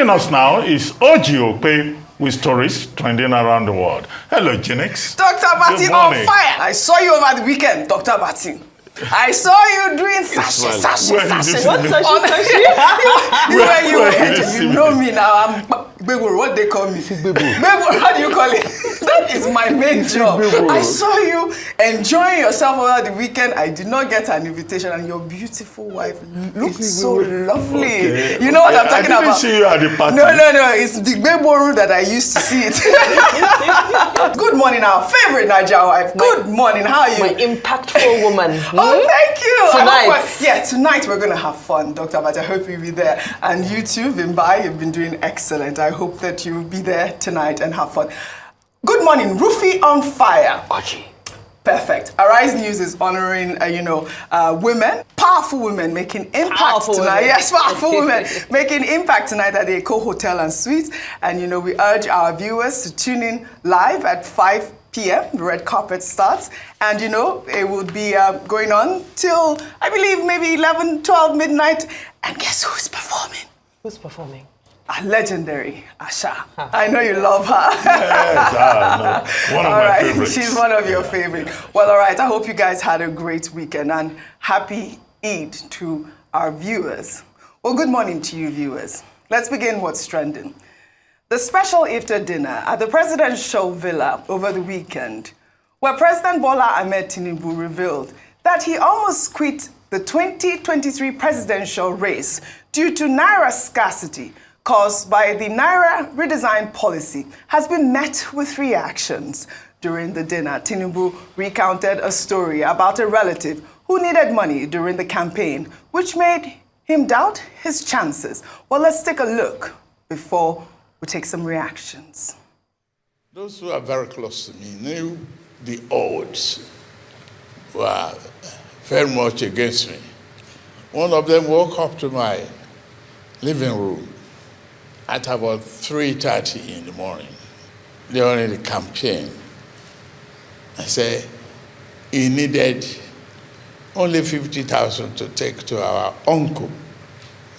Joining us now is Oji with stories trending around the world. Hello, Jinx. Dr. Bati on fire. I saw you over the weekend, Dr. Bati. I saw you doing sashay. What You know me now. I'm Bebo, what they call me? Bebo, how do you call it? That is my main job. I saw you enjoying yourself over the weekend. I did not get an invitation, and your beautiful wife looked so lovely. Okay. You know what I'm talking about? I didn't see you at the party. No. It's the Bebo that I used to see it. Good morning, our favorite Nigerian wife. Good morning, how are you? My impactful woman. Oh, thank you. Tonight. Tonight we're going to have fun, Dr. But I hope you'll be there. And you too, Vimbai, you've been doing excellent. I hope that you'll be there tonight and have fun. Good morning, Rufi on fire. Archie. Perfect. Arise News is honoring, women, powerful women making impact tonight. Yes, powerful women making impact tonight at the Eco Hotel and Suites. And, we urge our viewers to tune in live at 5 p.m. The red carpet starts. And, it will be going on till, I believe, maybe 11, 12 midnight. And guess who's performing? Who's performing? A legendary Asha. I know you love her. Yes, one of my favorites. She's one of your favorites. Well, all right. I hope you guys had a great weekend and happy Eid to our viewers. Well, good morning to you viewers. Let's begin what's trending. The special Iftar dinner at the presidential villa over the weekend, where President Bola Ahmed Tinubu revealed that he almost quit the 2023 presidential race due to naira scarcity caused by the naira redesign policy, has been met with reactions. During the dinner, Tinubu recounted a story about a relative who needed money during the campaign, which made him doubt his chances. Well, let's take a look before we take some reactions. Those who are very close to me knew the odds were very much against me. One of them woke up to my living room at about 3:30 in the morning during the campaign. I said he needed only 50,000 to take to our uncle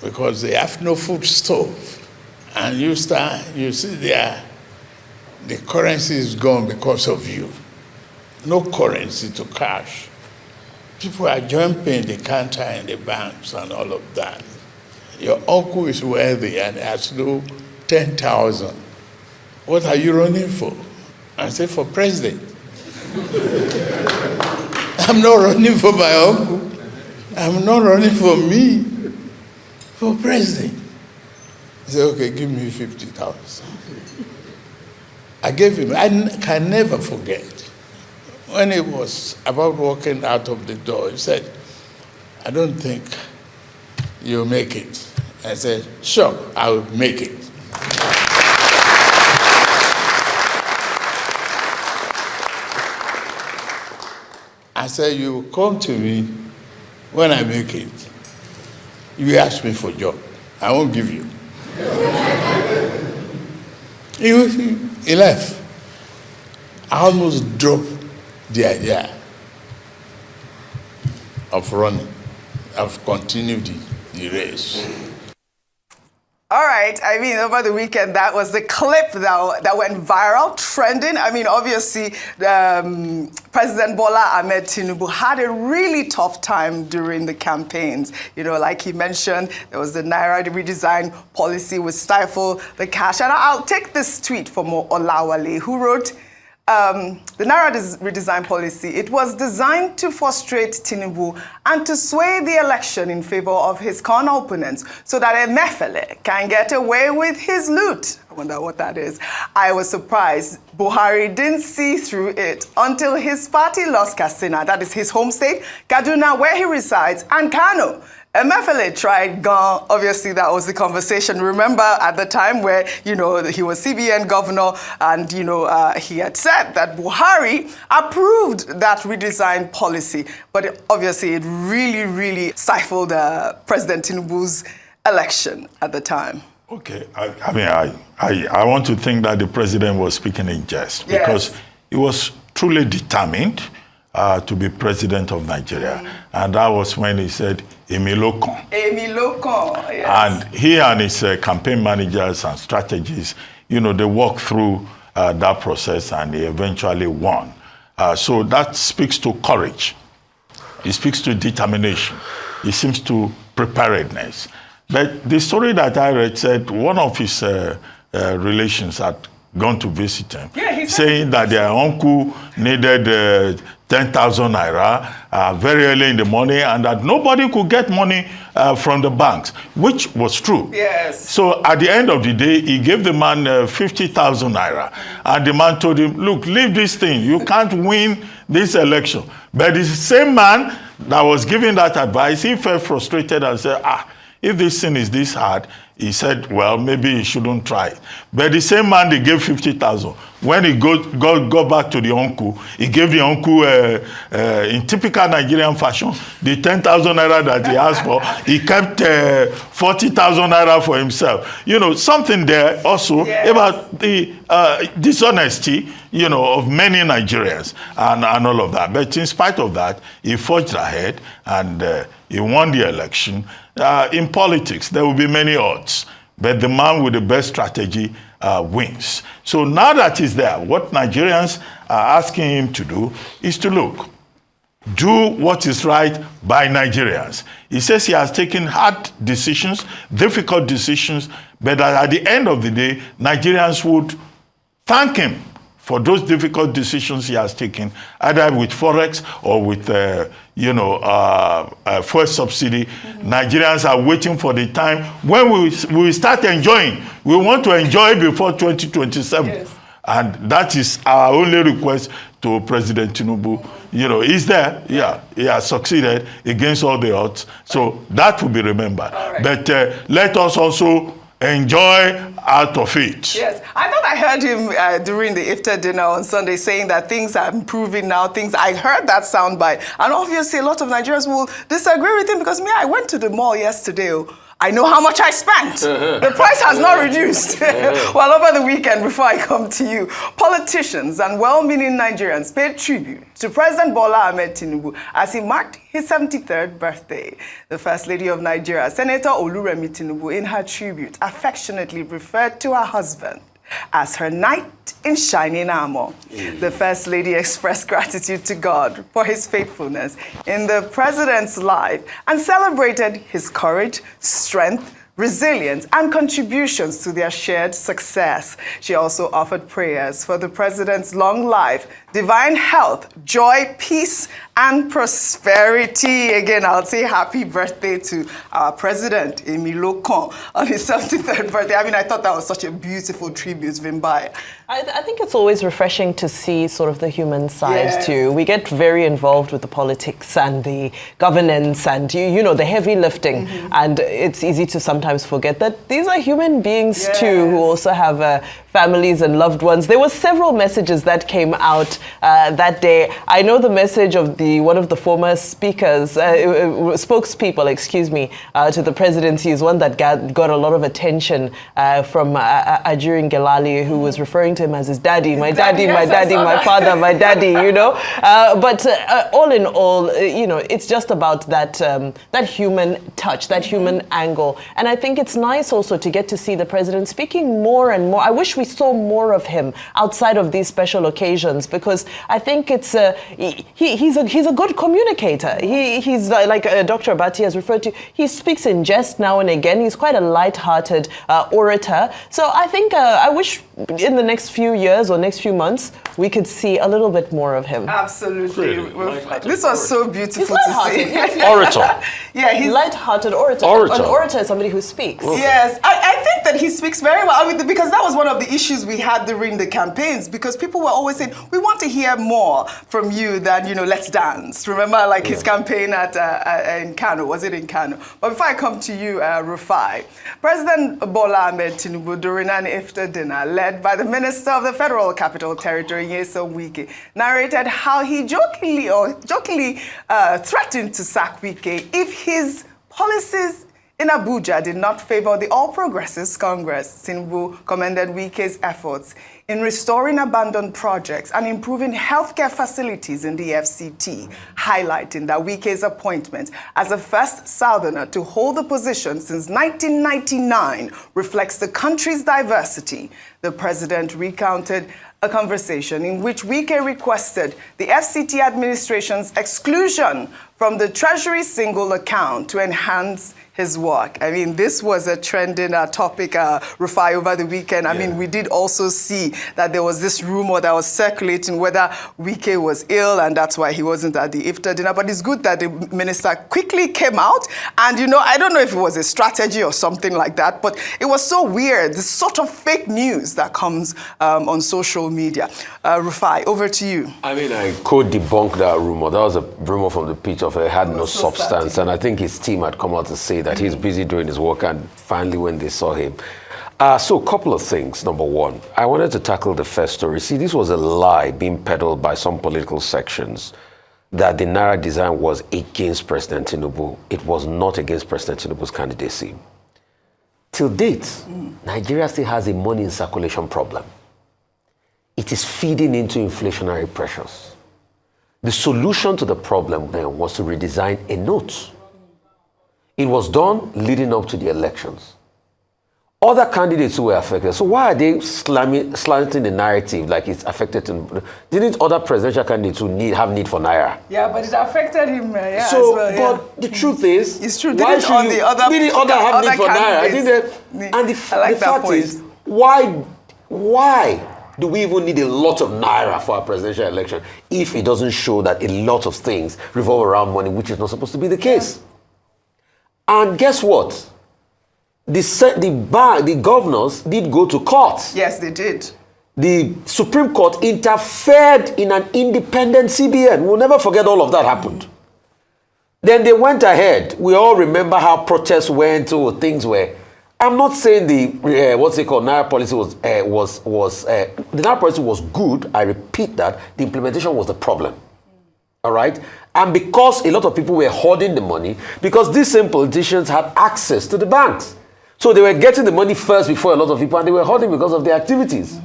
because they have no food stove. And you see there, the currency is gone because of you. No currency to cash. People are jumping the counter in the banks and all of that. Your uncle is wealthy and has no 10,000. What are you running for? I said, for president. I'm not running for my uncle. I'm not running for me. For president. He said, okay, give me 50,000. I gave him, I can never forget. When he was about walking out of the door, he said, I don't think you'll make it. I said, sure, I'll make it. I said, you come to me when I make it. You ask me for a job. I won't give you. He left. I almost dropped the idea of running. I've continued the race. All right. Over the weekend, that was the clip that went viral, trending. Obviously, President Bola Ahmed Tinubu had a really tough time during the campaigns. Like he mentioned, there was the naira redesign policy would stifle the cash. And I'll take this tweet from Olawale, who wrote, the naira redesign policy, it was designed to frustrate Tinubu and to sway the election in favor of his corner opponents so that Emefiele can get away with his loot. I wonder what that is. I was surprised Buhari didn't see through it until his party lost Katsina, that is his home state, Kaduna, where he resides, and Kano. Emefiele tried Gan. Obviously, that was the conversation. Remember at the time where, he was CBN governor and, he had said that Buhari approved that redesign policy. But obviously, it really, really stifled President Tinubu's election at the time. Okay. I want to think that the president was speaking in jest because he was truly determined to be president of Nigeria. And that was when he said, Emilokon. Emilokon, yes. And he and his campaign managers and strategists, they walked through that process and he eventually won. So that speaks to courage. It speaks to determination. It seems to preparedness. But the story that I read said one of his relations had gone to visit him, saying that their uncle needed 10,000 naira very early in the morning and that nobody could get money from the banks, which was true. Yes. So at the end of the day, he gave the man 50,000 naira. And the man told him, look, leave this thing. You can't win this election. But the same man that was giving that advice, he felt frustrated and said, if this thing is this hard, he said, well, maybe he shouldn't try it. But the same man, they gave 50,000. When he got back to the uncle, he gave the uncle, in typical Nigerian fashion, the 10,000 naira that he asked for. He kept 40,000 naira for himself. Something there also about the dishonesty, of many Nigerians and all of that. But in spite of that, he forged ahead and he won the election. In politics, there will be many odds, but the man with the best strategy wins. So now that he's there, what Nigerians are asking him to do is to do what is right by Nigerians. He says he has taken hard decisions, difficult decisions, but that at the end of the day, Nigerians would thank him for those difficult decisions he has taken, either with Forex or with, fuel subsidy. Nigerians are waiting for the time when we start enjoying. We want to enjoy before 2027. Yes. And that is our only request to President Tinubu. He's there. Yeah, he has succeeded against all the odds. So that will be remembered. Right. But let us also enjoy out of it. Yes, I thought I heard him during the Iftar dinner on Sunday saying that things are improving now. I heard that soundbite, and obviously a lot of Nigerians will disagree with him because I went to the mall yesterday. I know how much I spent. The price has not reduced. Well, over the weekend, before I come to you, politicians and well-meaning Nigerians paid tribute to President Bola Ahmed Tinubu as he marked his 73rd birthday. The First Lady of Nigeria, Senator Oluremi Tinubu, in her tribute, affectionately referred to her husband as her knight in shining armor. The First Lady expressed gratitude to God for his faithfulness in the president's life and celebrated his courage, strength, resilience, and contributions to their shared success. She also offered prayers for the president's long life, divine health, joy, peace, and prosperity. Again, I'll say happy birthday to our president, Emilokon, on his 73rd birthday. I thought that was such a beautiful tribute, Vimbai. I think it's always refreshing to see sort of the human side too. We get very involved with the politics and the governance and, the heavy lifting. And it's easy to sometimes forget that these are human beings too, who also have families and loved ones. There were several messages that came out that day. I know the message of one of the former speakers, spokespeople, to the presidency is one that got a lot of attention from Ajirin Gelali, who was referring to him as his daddy, my daddy, my father, my daddy, But all in all, it's just about that human touch, that human angle. And I think it's nice also to get to see the president speaking more and more. I wish we saw more of him outside of these special occasions, because I think it's he's a good communicator. He's like Dr. Abati has referred to. He speaks in jest now and again. He's quite a light-hearted orator. So I think I wish in the next few years or next few months we could see a little bit more of him. Absolutely. This was so beautiful to see. Orator. Yeah, he's light-hearted orator. An orator is somebody who speaks. Yes, I think that he speaks very well. Because that was one of the issues we had during the campaigns, because people were always saying, we want to hear more from you than, let's dance. Remember, his campaign in Kano, was it in Kano? But before I come to you, Rufai, President Bola Ahmed Tinubu, during an Iftar dinner led by the Minister of the Federal Capital Territory, Nyesom Wike, narrated how he jokingly threatened to sack Wike if his policies in Abuja did not favor the All Progressives Congress. Tinubu commended Wike's efforts in restoring abandoned projects and improving healthcare facilities in the FCT, highlighting that Wike's appointment as the first Southerner to hold the position since 1999 reflects the country's diversity. The president recounted a conversation in which Wike requested the FCT administration's exclusion from the Treasury single account to enhance his work. I mean, this was a trending topic, Rufai, over the weekend. I mean, we did also see that there was this rumor that was circulating whether Wike was ill and that's why he wasn't at the Iftar dinner. But it's good that the minister quickly came out. And, you know, I don't know if it was a strategy or something like that, but it was so weird, the sort of fake news that comes on social media. Rufai, over to you. I mean, I could debunk that rumor. That was a rumor from the pitch of it had no substance. And I think his team had come out to say that he's busy doing his work, and finally when they saw him. So a couple of things. Number one, I wanted to tackle the first story. See, this was a lie being peddled by some political sections that the naira design was against President Tinubu. It was not against President Tinubu's candidacy. Till date, Nigeria still has a money in circulation problem. It is feeding into inflationary pressures. The solution to the problem then was to redesign a note. It was done leading up to the elections. Other candidates who were affected, so why are they slanting the narrative like it's affected? Didn't other presidential candidates who have need for naira? Yeah, but it affected him. Yeah, so, as well, but the truth is, it's true. Why should the other have need for naira? And the fact is, why do we even need a lot of naira for our presidential election if it doesn't show that a lot of things revolve around money, which is not supposed to be the case? And guess what? The governors did go to court. Yes, they did. The Supreme Court interfered in an independent CBN. We'll never forget all of that happened. Then they went ahead. We all remember how protests went or things were. I'm not saying the naira policy was the naira policy was good. I repeat that the implementation was the problem. All right. And because a lot of people were hoarding the money, because these same politicians had access to the banks. So they were getting the money first before a lot of people, and they were hoarding because of their activities.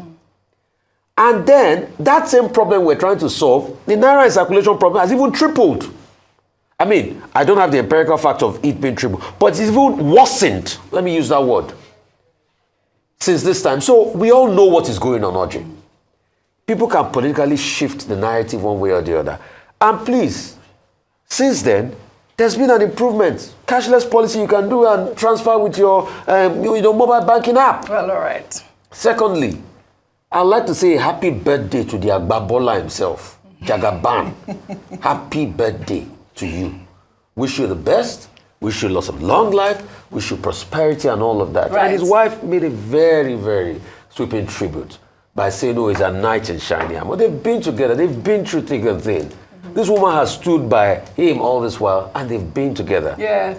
And then that same problem we're trying to solve, the naira circulation problem has even tripled. I mean, I don't have the empirical fact of it being tripled, but it's even worsened. Let me use that word. Since this time. So we all know what is going on, Audrey. People can politically shift the narrative one way or the other. And please, since then, there's been an improvement. Cashless policy you can do and transfer with your mobile banking app. Well, all right. Secondly, I'd like to say happy birthday to the Agbabola himself, Jagaban. Happy birthday to you. Wish you the best. Wish you lots of long life. Wish you prosperity and all of that. Right. And his wife made a very, very sweeping tribute by saying, oh, it's a knight in Shining Armour. They've been together. They've been through thick and thin. This woman has stood by him all this while, and they've been together. Yeah.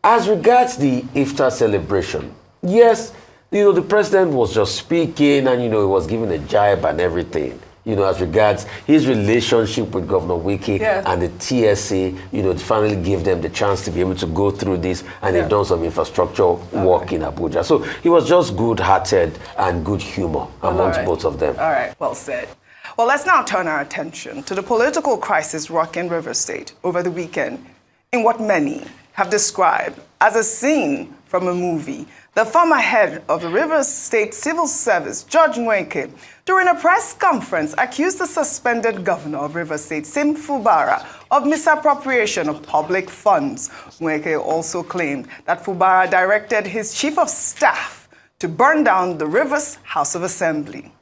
As regards the Iftar celebration, yes, the president was just speaking, and, he was giving a jibe and everything. As regards his relationship with Governor Wike and the TSA, finally gave them the chance to be able to go through this, and they've done some infrastructure work in Abuja. So he was just good-hearted and good humor amongst both of them. All right, well said. Well, let's now turn our attention to the political crisis rocking Rivers State over the weekend in what many have described as a scene from a movie. The former head of the Rivers State Civil Service, George Wike, during a press conference, accused the suspended governor of Rivers State, Wike Fubara, of misappropriation of public funds. Wike also claimed that Fubara directed his chief of staff to burn down the Rivers House of Assembly.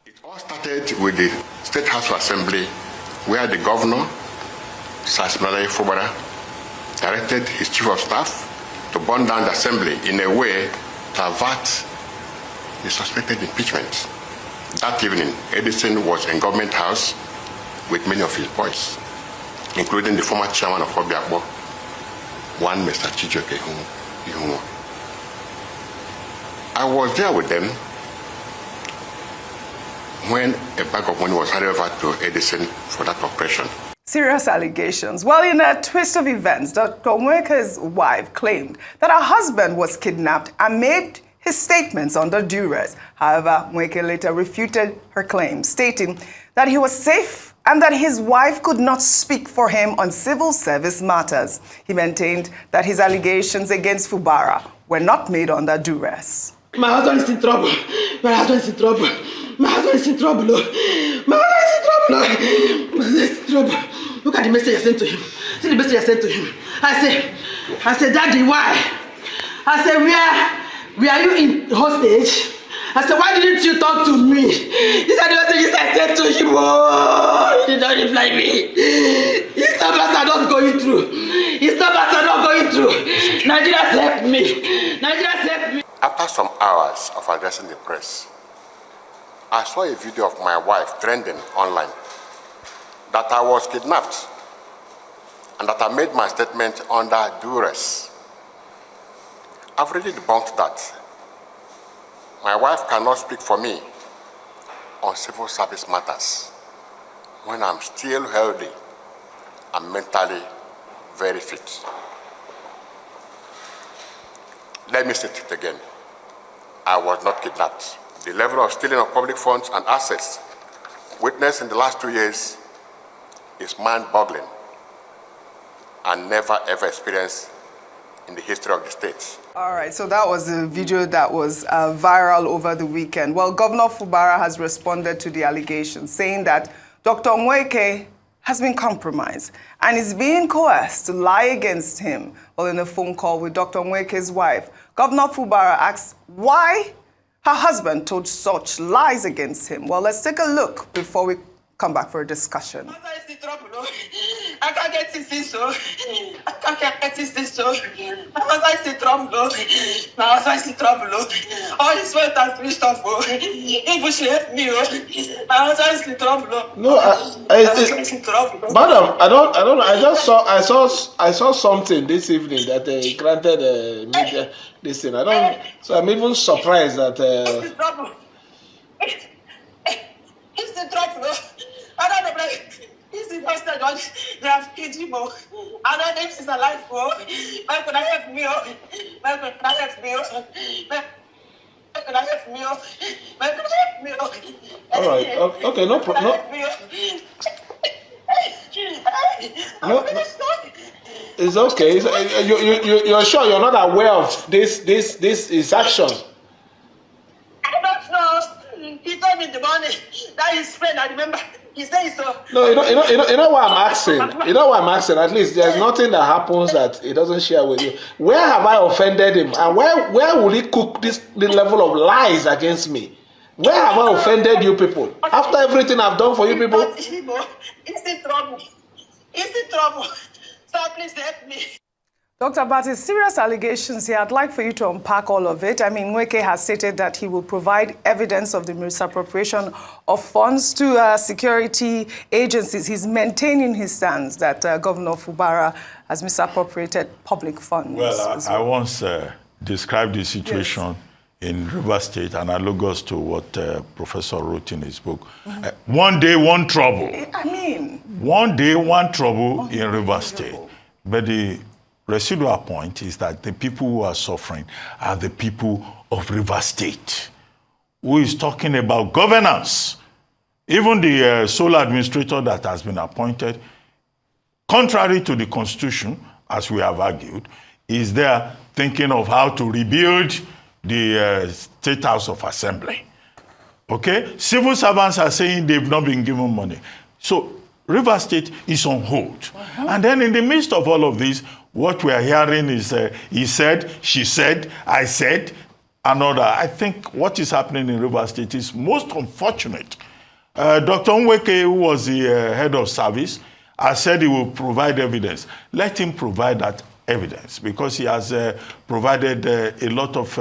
It all started with the State House of Assembly, where the governor, Wike Fubara, directed his chief of staff to burn down the assembly in a way to avert the suspected impeachment. That evening, Edison was in government house with many of his boys, including the former chairman of Obiakbo, one Mr. Chijoke Ihunwo. I was there with them when a bag of money was handed over to Edison for that operation. Serious allegations. Well, in a twist of events, Dr. Nweke's wife claimed that her husband was kidnapped and made his statements under duress. However, Nweke later refuted her claims, stating that he was safe and that his wife could not speak for him on civil service matters. He maintained that his allegations against Fubara were not made under duress. My husband is in trouble. My husband is in trouble. My husband is in trouble. My husband is in trouble. My husband is in trouble. Look at the message I sent to him. See the message I sent to him. I said, Daddy, why? I said, where are you in hostage? I said, why didn't you talk to me? These are the messages I sent to him. Oh, he did not reply me. His numbers are not going through. His numbers are not going through. Nigerians help me. Nigerians help me. After some hours of addressing the press, I saw a video of my wife trending online that I was kidnapped and that I made my statement under duress. I've already debunked that. My wife cannot speak for me on civil service matters when I'm still healthy and mentally very fit. Let me state it again. I was not kidnapped. The level of stealing of public funds and assets witnessed in the last 2 years is mind-boggling and never ever experienced in the history of the state. All right, so that was a video that was viral over the weekend. Well, Governor Fubara has responded to the allegations, saying that Dr. Nweke has been compromised and is being coerced to lie against him. Well, in a phone call with Dr. Nweke's wife, Governor Fubara asked why her husband told such lies against him. Well, let's take a look before we come back for a discussion. I can't get this so. I can't get this so. My husband is in trouble. My husband is in trouble. All his wealth has reached off. If she help me, my husband is in trouble. No, madam, I don't. I saw something this evening that granted media this thing. So I'm even surprised that. He's in trouble. He's in trouble. I don't know. He's in hospital. They have killed him. I don't know if he's alive. Why could I help me? Why could I help me? Why could I help me? Why could I help me? All right. Okay. No problem. No. It's okay. You're sure you're not aware of this is action? I don't know. He told me in the morning that his friend. I remember. He said so. No, you know why I'm asking. You know why I'm asking. At least there's nothing that happens that he doesn't share with you. Where have I offended him, and where will he cook this level of lies against me? Where have I offended you people? After everything I've done for you people. He's in trouble. He's in trouble. So please help me. Dr. Bati, serious allegations here. I'd like for you to unpack all of it. I mean, Nweke has stated that he will provide evidence of the misappropriation of funds to security agencies. He's maintaining his stance that Governor Fubara has misappropriated public funds. Well, I once described the situation in River State analogous to what Professor wrote in his book. One day, one trouble. I mean... One day, one trouble in River State. But the residual point is that the people who are suffering are the people of River State, who is talking about governance. Even the sole administrator that has been appointed, contrary to the Constitution, as we have argued, is there thinking of how to rebuild the State House of Assembly. Okay? Civil servants are saying they've not been given money. So River State is on hold. And then in the midst of all of this, what we are hearing is he said, she said, I said, another. I think what is happening in River State is most unfortunate. Dr. Nweke, who was the head of service, has said he will provide evidence. Let him provide that evidence, because he has provided a lot of,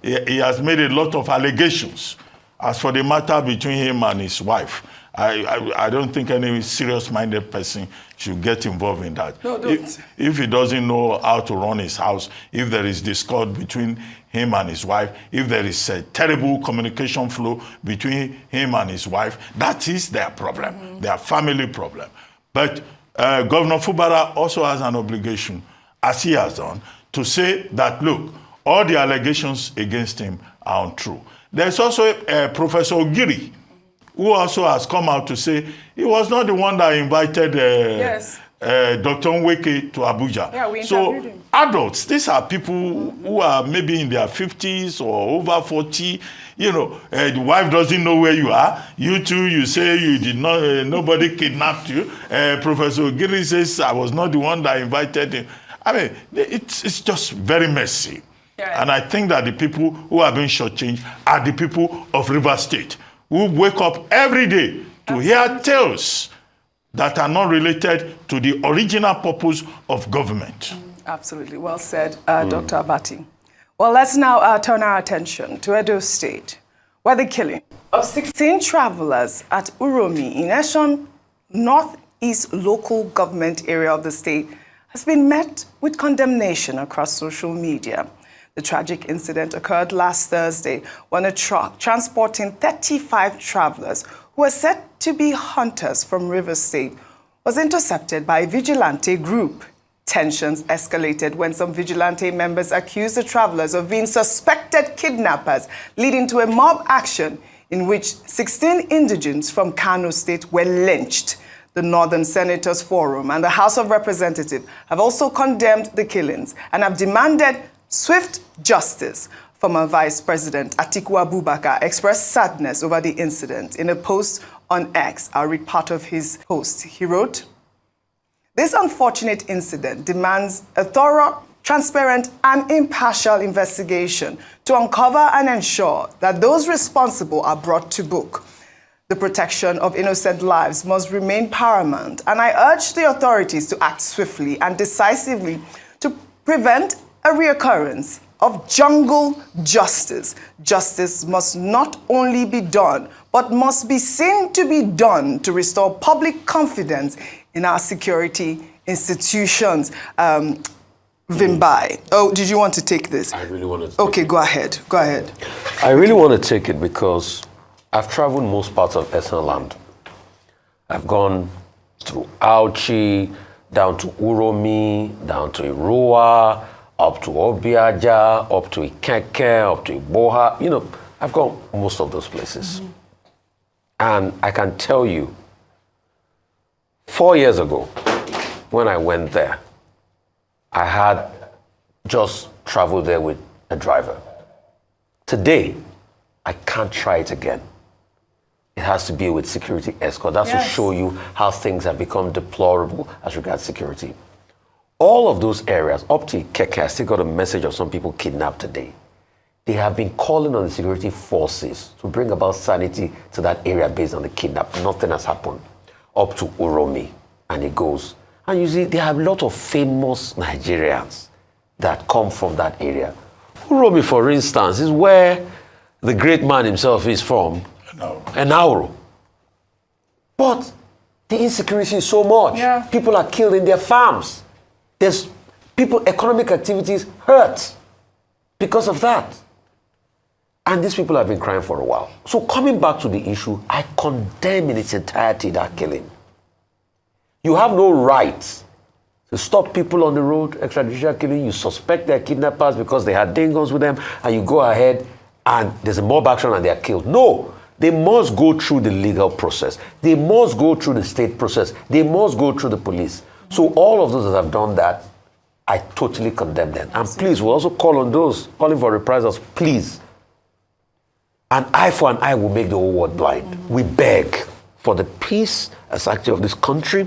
he has made a lot of allegations. As for the matter between him and his wife, I don't think any serious-minded person should get involved in that. No, don't. If he doesn't know how to run his house, if there is discord between him and his wife, if there is a terrible communication flow between him and his wife, that is their problem, their family problem. But Governor Fubara also has an obligation, as he has done, to say that, look, all the allegations against him are untrue. There's also Professor Ogiri, who also has come out to say he was not the one that invited Dr. Nweke to Abuja. Yeah, we so interviewed him. adults, these are people who are maybe in their 50s or over 40. You know, the wife doesn't know where you are. You too, you say you did not, nobody kidnapped you. Professor Ogiri says, I was not the one that invited him. I mean, it's just very messy. Yeah. And I think that the people who are being shortchanged are the people of River State, who wake up every day to hear tales that are not related to the original purpose of government. Absolutely. Well said, Dr. Abati. Well, let's now turn our attention to Edo State, where the killing of 16 travelers at Uromi in Eshon Northeast local government area of the state has been met with condemnation across social media. The tragic incident occurred last Thursday when a truck transporting 35 travelers who were said to be hunters from River State was intercepted by a vigilante group. Tensions escalated when some vigilante members accused the travelers of being suspected kidnappers, leading to a mob action in which 16 indigents from Kano State were lynched. The Northern Senators Forum and the House of Representatives have also condemned the killings and have demanded swift justice. Former Vice President Atiku Abubakar expressed sadness over the incident. In a post on X, I'll read part of his post. He wrote, "This unfortunate incident demands a thorough, transparent, and impartial investigation to uncover and ensure that those responsible are brought to book. The protection of innocent lives must remain paramount, and I urge the authorities to act swiftly and decisively to prevent a reoccurrence of jungle justice. Justice must not only be done, but must be seen to be done to restore public confidence in our security institutions." Vimbai. Oh, did you want to take this? I really want to take Okay, go ahead. Go ahead. I really want to take it because I've traveled most parts of Eastern land. I've gone through Auchi, down to Uromi, down to Iroa, up to Obiaja, up to Ikeke, up to Iboha. You know, I've gone most of those places. And I can tell you, 4 years ago, when I went there, I had just traveled there with a driver. Today, I can't try it again. It has to be with security escort. That's to show you how things have become deplorable as regards security. All of those areas, up to Keke, I still got a message of some people kidnapped today. They have been calling on the security forces to bring about sanity to that area based on the kidnap. Nothing has happened. Up to Uromi, and it goes. And you see, there are a lot of famous Nigerians that come from that area. Uromi, for instance, is where the great man himself is from, Enauro. But the insecurity is so much. Yeah. People are killed in their farms. There's people, economic activities hurt because of that. And these people have been crying for a while. So coming back to the issue, I condemn in its entirety that killing. You have no right to stop people on the road, extrajudicial killing. You suspect they're kidnappers because they had dingoes with them, and you go ahead and there's a mob action and they're killed. No, they must go through the legal process. They must go through the state process. They must go through the police. So all of those that have done that, I totally condemn them. And please, we'll also call on those calling for reprisals, please. An eye for an eye will make the whole world blind. We beg for the peace and security of this country.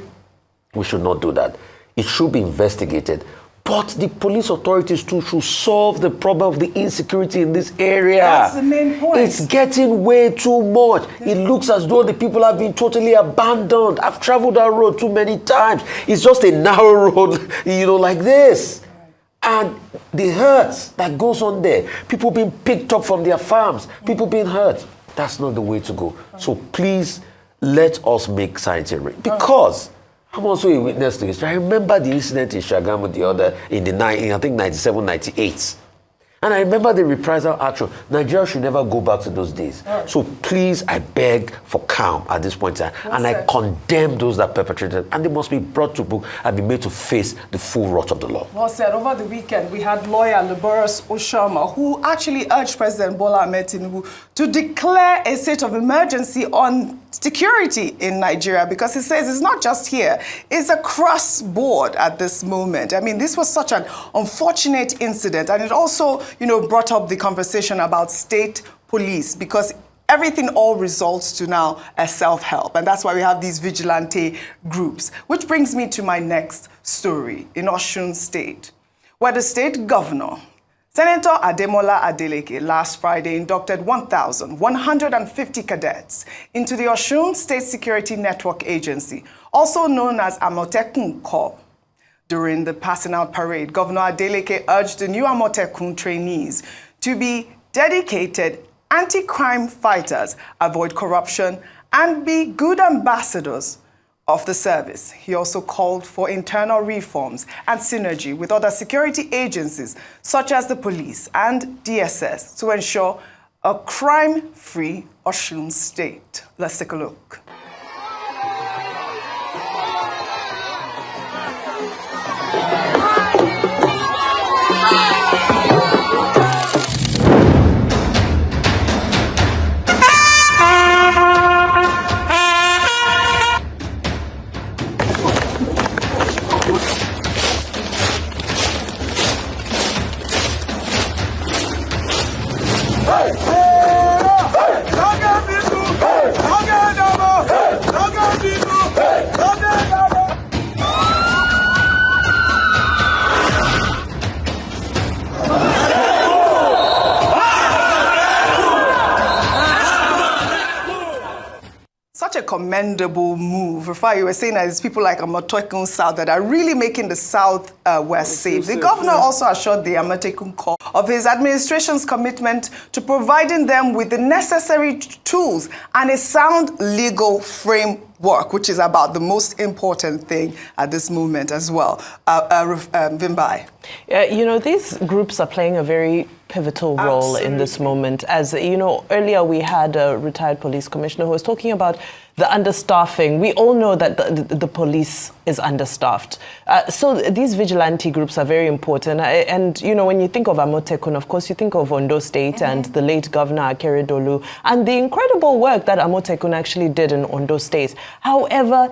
We should not do that. It should be investigated. But the police authorities too should solve the problem of the insecurity in this area. That's the main point. It's getting way too much. It looks as though the people have been totally abandoned. I've traveled that road too many times. It's just a narrow road, like this. And the hurt that goes on there, people being picked up from their farms, people being hurt, that's not the way to go. So please, let us make science a because I'm also a witness to this. I remember the incident in Shagamu in I think 97, 98. And I remember the reprisal action. Nigeria should never go back to those days. Right. So please, I beg for calm at this point in time. And I condemn those that perpetrated, and they must be brought to book and be made to face the full wrath of the law. Well said. Over the weekend, we had lawyer Laboros Oshama, who actually urged President Bola Ahmed Tinubu to declare a state of emergency on security in Nigeria, because he says it's not just here, it's across board at this moment. I mean, this was such an unfortunate incident, and it also, brought up the conversation about state police, because everything all results to now a self-help, and that's why we have these vigilante groups. Which brings me to my next story in Osun State, where the state governor, Senator Ademola Adeleke, last Friday inducted 1,150 cadets into the Osun State Security Network Agency, also known as Amotekun Corps. During the passing out parade, Governor Adeleke urged the new Amotekun trainees to be dedicated anti-crime fighters, avoid corruption, and be good ambassadors of the service. He also called for internal reforms and synergy with other security agencies, such as the police and DSS, to ensure a crime-free Osun State. Let's take a look. Commendable move. In fact, you were saying that it's people like Amotekun South that are really making the South West safe. The governor also assured the Amotekun Corps of his administration's commitment to providing them with the necessary tools and a sound legal framework, which is about the most important thing at this moment as well. Vimbai. These groups are playing a very pivotal role in this moment. As earlier we had a retired police commissioner who was talking about the understaffing. We all know that the police is understaffed. So these vigilante groups are very important. And when you think of Amotekun, of course, you think of Edo State and the late Governor Akeredolu and the incredible work that Amotekun actually did in Edo State. However,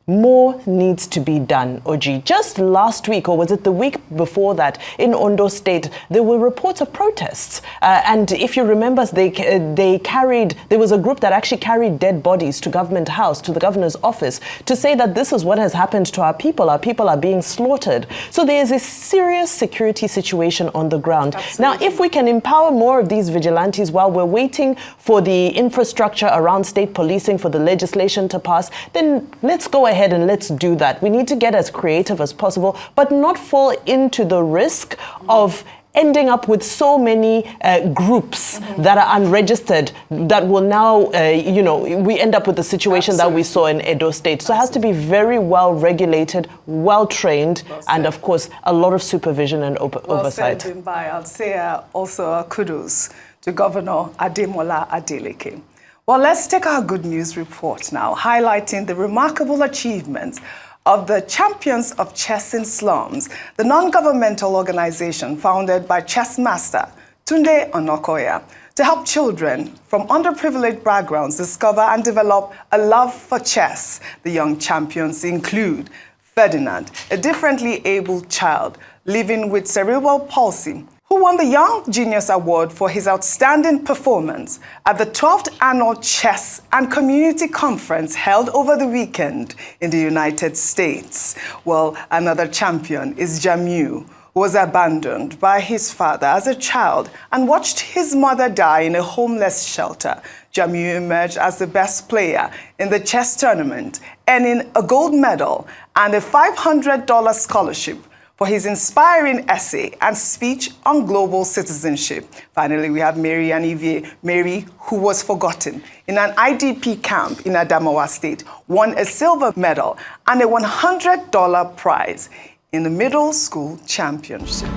more needs to be done, Oji. Just last week, or was it the week before that, in Ondo State, there were reports of protests. And if you remember, there was a group that actually carried dead bodies to Government House, to the governor's office, to say that this is what has happened to our people. Our people are being slaughtered. So there is a serious security situation on the ground. Absolutely. Now, if we can empower more of these vigilantes while we're waiting for the infrastructure around state policing, for the legislation to pass, then let's go ahead and let's do that. We need to get as creative as possible, but not fall into the risk of ending up with so many groups that are unregistered that will now, we end up with the situation that we saw in Edo State. So it has to be very well regulated, well trained, and of course, a lot of supervision and oversight. Said, I'll say also kudos to Governor Ademola Adeleke. Well, let's take our good news report now, highlighting the remarkable achievements of the Champions of Chess in Slums, the non-governmental organization founded by chess master Tunde Onokoya to help children from underprivileged backgrounds discover and develop a love for chess. The young champions include Ferdinand, a differently abled child living with cerebral palsy, who won the Young Genius Award for his outstanding performance at the 12th Annual Chess and Community Conference held over the weekend in the United States. Well, another champion is Jamiu, who was abandoned by his father as a child and watched his mother die in a homeless shelter. Jamiu emerged as the best player in the chess tournament, earning a gold medal and a $500 scholarship for his inspiring essay and speech on global citizenship. Finally, we have Mary Anivie, Mary, who was forgotten in an IDP camp in Adamawa State, won a silver medal and a $100 prize in the middle school championship.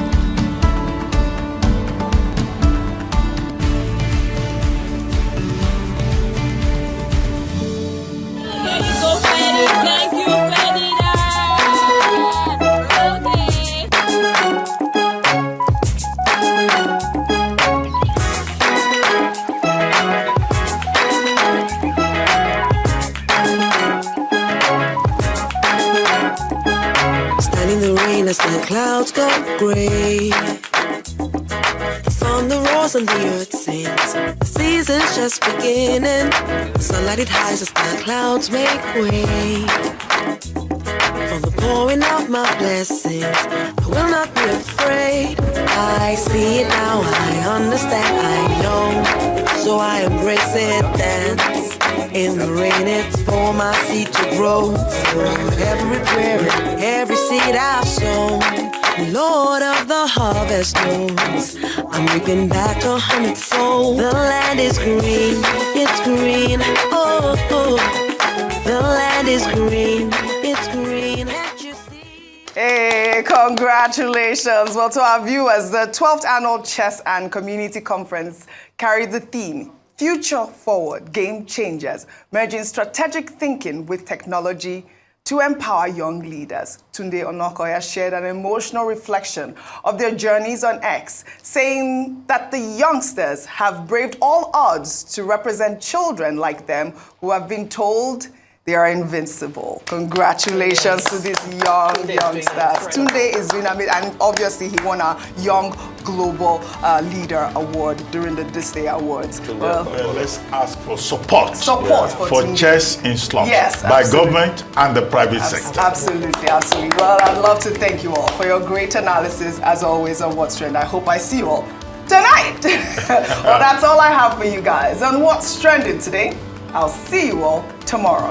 great. The thunder roars and the earth sings. The season's just beginning. The sunlight it hides as the clouds make way. For the pouring of my blessings, I will not be afraid. I see it now, I understand, I know. So I embrace it, dance. In the rain, it's for my seed to grow. For every prayer and every seed I've sown, Lord of the harvest knows I'm reaping back 100-fold. The land is green, it's green, oh, oh. The land is green, it's green. Hey, congratulations. Well, to our viewers, the 12th Annual Chess and Community Conference carried the theme, Future Forward, Game Changers, merging strategic thinking with technology to empower young leaders. Tunde Onokoya shared an emotional reflection of their journeys on X, saying that the youngsters have braved all odds to represent children like them who have been told they are invincible. Congratulations to these youngsters. Tunde is doing amazing, and obviously he won a Young Global Leader Award during the This Day Awards. Well, let's ask for support for Tunde. Chess in slums. Yes, by government and the private sector. Absolutely. Well, I'd love to thank you all for your great analysis, as always, on What's Trend. I hope I see you all tonight. Well, that's all I have for you guys on What's Trending today. I'll see you all tomorrow.